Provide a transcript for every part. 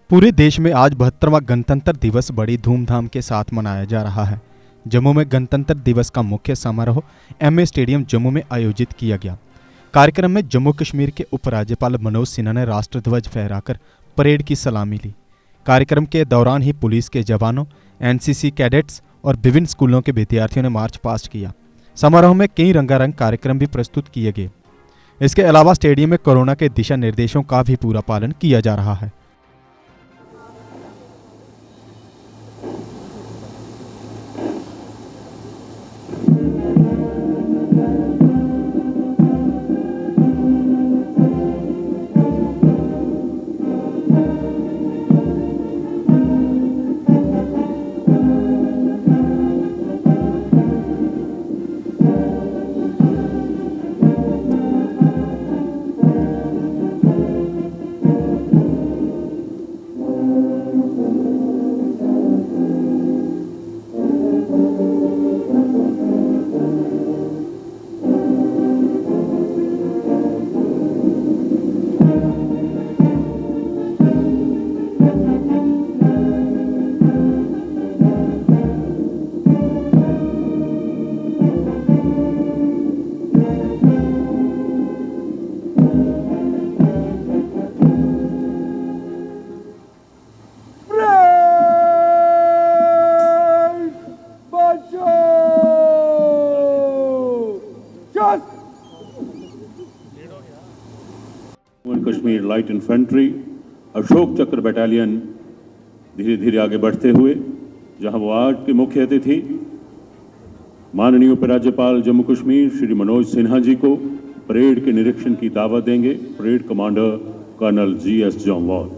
पूरे देश में आज 72वां गणतंत्र दिवस बड़ी धूमधाम के साथ मनाया जा रहा है। जम्मू में गणतंत्र दिवस का मुख्य समारोह एमए स्टेडियम जम्मू में आयोजित किया गया। कार्यक्रम में जम्मू कश्मीर के उपराज्यपाल मनोज सिन्हा ने राष्ट्रध्वज फहराकर परेड की सलामी ली। कार्यक्रम के दौरान ही पुलिस के जवानों, एनसीसी कैडेट्स और विभिन्न स्कूलों के विद्यार्थियों ने मार्च पास्ट किया। समारोह में कई रंगारंग कार्यक्रम भी प्रस्तुत किए गए। इसके अलावा स्टेडियम में कोरोना के दिशा निर्देशों का भी पूरा पालन किया जा रहा है। कश्मीर लाइट इन्फेंट्री अशोक चक्र बटालियन धीरे धीरे आगे बढ़ते हुए जहां वो आज के मुख्य अतिथि माननीय उपराज्यपाल जम्मू कश्मीर श्री मनोज सिन्हा जी को परेड के निरीक्षण की दावत देंगे। Parade commander colonel GS Jonwal.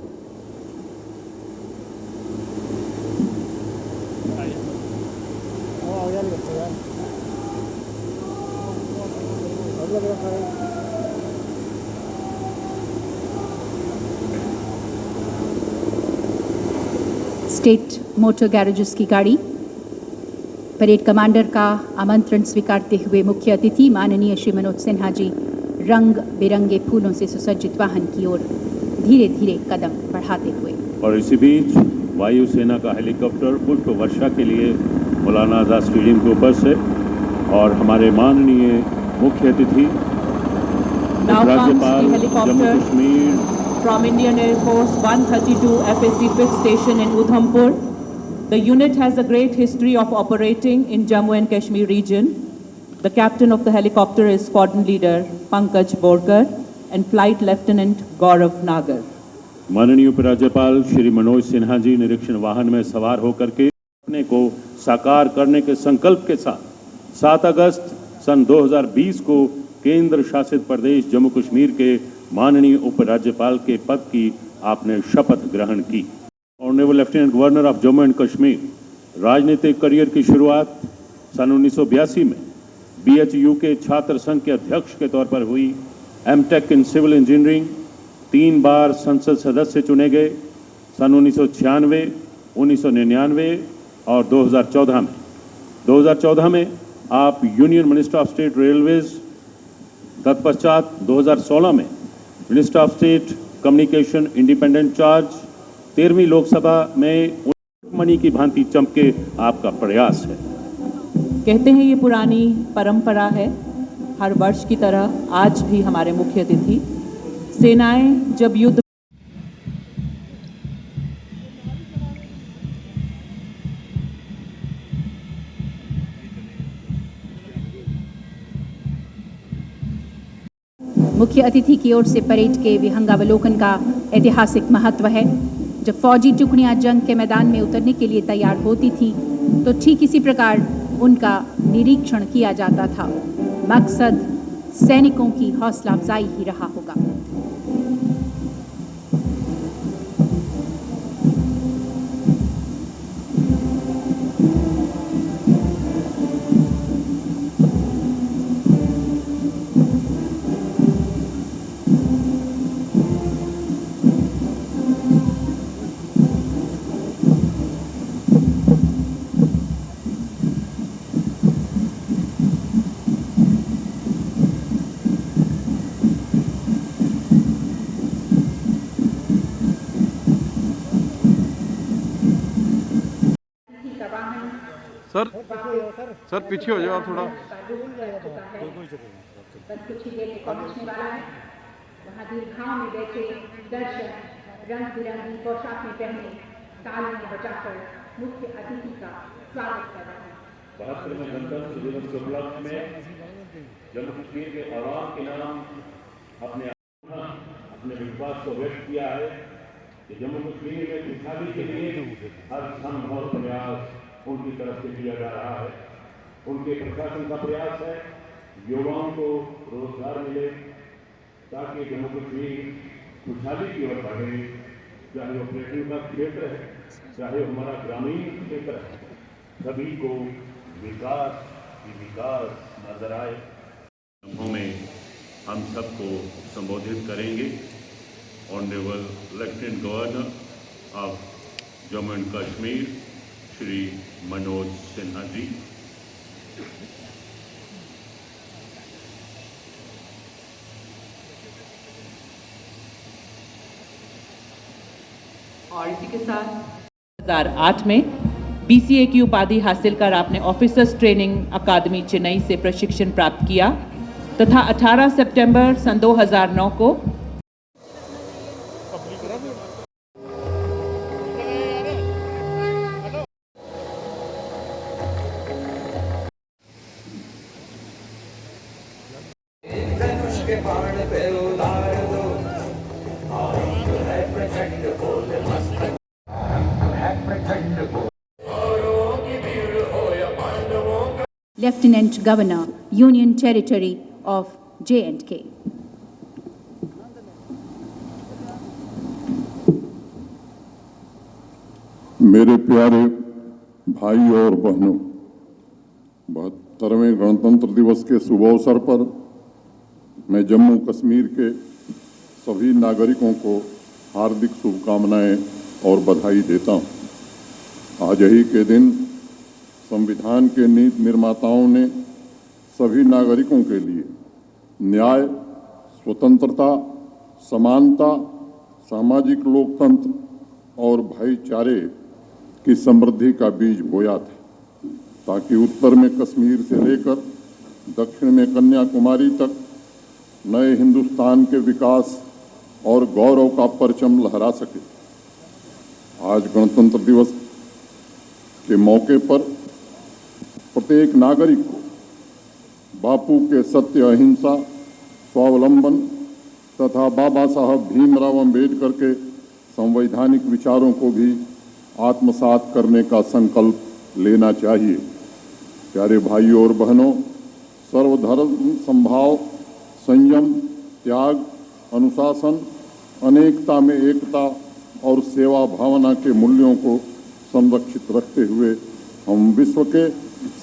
State motor garages की गाड़ी परेड कमांडर का आमंत्रण स्वीकारते हुए मुख्य अतिथि माननीय श्री मनोज सिन्हा जी रंग बिरंगे फूलों से सुसज्जित वाहन की ओर धीरे धीरे कदम बढ़ाते हुए। और इसी बीच वायुसेना का हेलीकॉप्टर पुष्प वर्षा के लिए मौलाना आजाद स्टेडियम के ऊपर से और हमारे माननीय मुख्य अतिथि राज्यपाल Jammu Kashmir from Indian Air Force 132 FSC 5th Station in Udhampur. The unit has a great history of operating in Jammu and Kashmir region. The captain of the helicopter is Squadron Leader Pankaj Borkar and Flight Lieutenant Gaurav Nagar. माननीय उपराज्यपाल श्री मनोज सिन्हा जी निरीक्षण वाहन में सवार होकर के अपने को साकार करने के संकल्प के साथ 7 अगस्त सन 2020 को केंद्र शासित प्रदेश जम्मू कश्मीर के माननीय उपराज्यपाल के पद की आपने शपथ ग्रहण की। Honourable lieutenant governor of Jammu and Kashmir राजनीतिक करियर की शुरुआत सन 1982 में बीएचयू के छात्र संघ के अध्यक्ष के तौर पर हुई। एमटेक इन सिविल इंजीनियरिंग 3 बार संसद सदस्य चुने गए सन 1996, 1999 और 2014 में। 2014 में आप union minister of state railways, तत्पश्चात 2016 में minister of state communication independent charge, 13वीं लोकसभा में मणि की भांति चमके आपका प्रयास है। कहते हैं ये पुरानी परंपरा है, हर वर्ष की तरह आज भी हमारे मुख्य अतिथि सेनाएं जब युद्ध मुख्य अतिथि की ओर से परेड के विहंगावलोकन का ऐतिहासिक महत्व है। जब फौजी टुकड़ियां जंग के मैदान में उतरने के लिए तैयार होती थीं, तो ठीक इसी प्रकार उनका निरीक्षण किया जाता था। मकसद सैनिकों की हौसला अफजाई ही रहा होगा। सर पीछे हो जाओ आप थोड़ा। बस कुछ ही देर में पहुंचने वाला है। वहाँ दीर्घाओं में बैठे दर्शक रंग बिरंगी पोशाकें पहने तालियां बजाकर मुख्य अतिथि का स्वागत कर रहे हैं। 72वें गणतंत्र दिवस के उपलक्ष्य में जम्मू कश्मीर के आवाम के नाम अपने विश्वास को व्यक्त किया है कि जम्मू कश्मीर में खुशहाली के लिए हर संभव प्रयास उनकी तरफ से किया जा रहा है। उनके प्रशासन का प्रयास है युवाओं को रोजगार मिले ताकि जम्मू कश्मीर खुशहाली की ओर बढ़े, चाहे वो पर्यटन का क्षेत्र है, चाहे हमारा ग्रामीण क्षेत्र है, सभी को विकास ही विकास नजर आए। में हम सबको संबोधित करेंगे honourable lieutenant governor of Jammu and Kashmir Shri Manoj Sinha ji. और इसी के साथ 2008 में BCA की उपाधि हासिल कर आपने ऑफिसर्स ट्रेनिंग अकादमी चेन्नई से प्रशिक्षण प्राप्त किया तथा 18 सितंबर सन 2009 को Lieutenant Governor, Union Territory of J&K. मेरे प्यारे भाई और बहनों, 72वें गणतंत्र दिवस के शुभ अवसर पर मैं जम्मू कश्मीर के सभी नागरिकों को हार्दिक शुभकामनाएं और बधाई देता हूं। आज ही के दिन संविधान के नीति निर्माताओं ने सभी नागरिकों के लिए न्याय, स्वतंत्रता, समानता, सामाजिक लोकतंत्र और भाईचारे की समृद्धि का बीज बोया था, ताकि उत्तर में कश्मीर से लेकर दक्षिण में कन्याकुमारी तक नए हिंदुस्तान के विकास और गौरव का परचम लहरा सके। आज गणतंत्र दिवस के मौके पर प्रत्येक नागरिक को बापू के सत्य, अहिंसा, स्वावलंबन तथा बाबा साहब भीमराव अंबेडकर के संवैधानिक विचारों को भी आत्मसात करने का संकल्प लेना चाहिए। प्यारे भाइयों और बहनों, सर्वधर्म समभाव, संयम, त्याग, अनुशासन, अनेकता में एकता और सेवा भावना के मूल्यों को संरक्षित रखते हुए हम विश्व के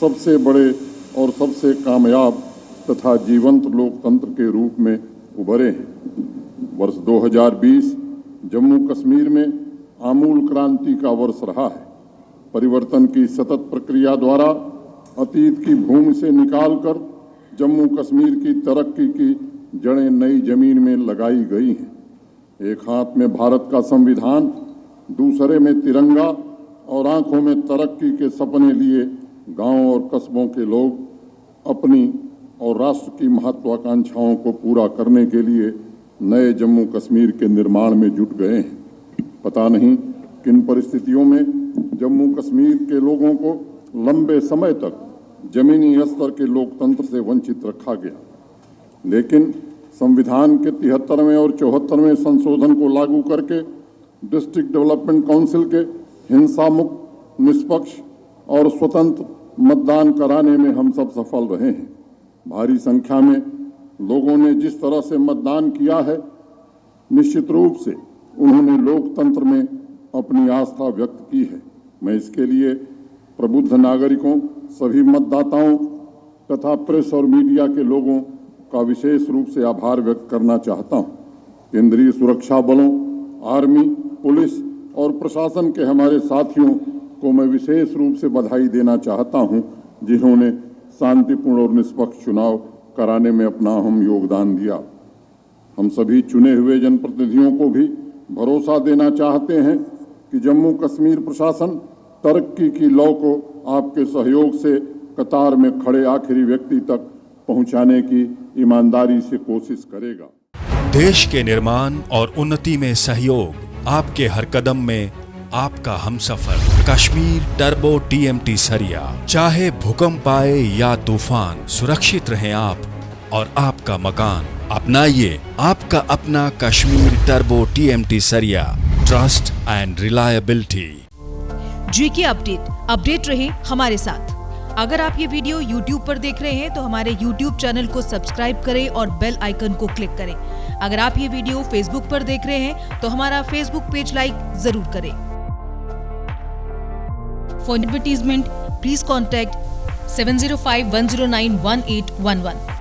सबसे बड़े और सबसे कामयाब तथा जीवंत लोकतंत्र के रूप में उभरे हैं। वर्ष 2020 जम्मू कश्मीर में आमूल क्रांति का वर्ष रहा है। परिवर्तन की सतत प्रक्रिया द्वारा अतीत की भूमि से निकालकर जम्मू कश्मीर की तरक्की की जड़ें नई जमीन में लगाई गई हैं। एक हाथ में भारत का संविधान, दूसरे में तिरंगा और आंखों में तरक्की के सपने लिए गांव और कस्बों के लोग अपनी और राष्ट्र की महत्वाकांक्षाओं को पूरा करने के लिए नए जम्मू कश्मीर के निर्माण में जुट गए हैं। पता नहीं किन परिस्थितियों में जम्मू कश्मीर के लोगों को लंबे समय तक जमीनी स्तर के लोकतंत्र से वंचित रखा गया, लेकिन संविधान के 73वें और 74वें संशोधन को लागू करके डिस्ट्रिक्ट डेवलपमेंट काउंसिल के हिंसा मुक्त, निष्पक्ष और स्वतंत्र मतदान कराने में हम सब सफल रहे हैं। भारी संख्या में लोगों ने जिस तरह से मतदान किया है, निश्चित रूप से उन्होंने लोकतंत्र में अपनी आस्था व्यक्त की है। मैं इसके लिए प्रबुद्ध नागरिकों, सभी मतदाताओं तथा प्रेस और मीडिया के लोगों का विशेष रूप से आभार व्यक्त करना चाहता हूं। केंद्रीय सुरक्षा बलों, आर्मी, पुलिस और प्रशासन के हमारे साथियों को मैं विशेष रूप से बधाई देना चाहता हूं, जिन्होंने शांतिपूर्ण और निष्पक्ष चुनाव कराने में अपना अहम योगदान दिया। हम सभी चुने हुए जनप्रतिनिधियों को भी भरोसा देना चाहते हैं कि जम्मू कश्मीर प्रशासन तरक्की की लौ को आपके सहयोग से कतार में खड़े आखिरी व्यक्ति तक पहुंचाने की ईमानदारी से कोशिश करेगा। देश के निर्माण और उन्नति में सहयोग, आपके हर कदम में आपका हमसफर। कश्मीर टर्बो TMT सरिया, चाहे भूकंप आए या तूफान, सुरक्षित रहें आप और आपका मकान। अपनाइए आपका अपना कश्मीर टर्बो TMT सरिया, trust and reliability. GK update रहे हमारे साथ। अगर आप ये वीडियो YouTube पर देख रहे हैं तो हमारे YouTube चैनल को सब्सक्राइब करें और बेल आइकन को क्लिक करें। अगर आप ये वीडियो Facebook पर देख रहे हैं तो हमारा Facebook पेज लाइक जरूर करें। For advertisement, please contact 705-109-1811.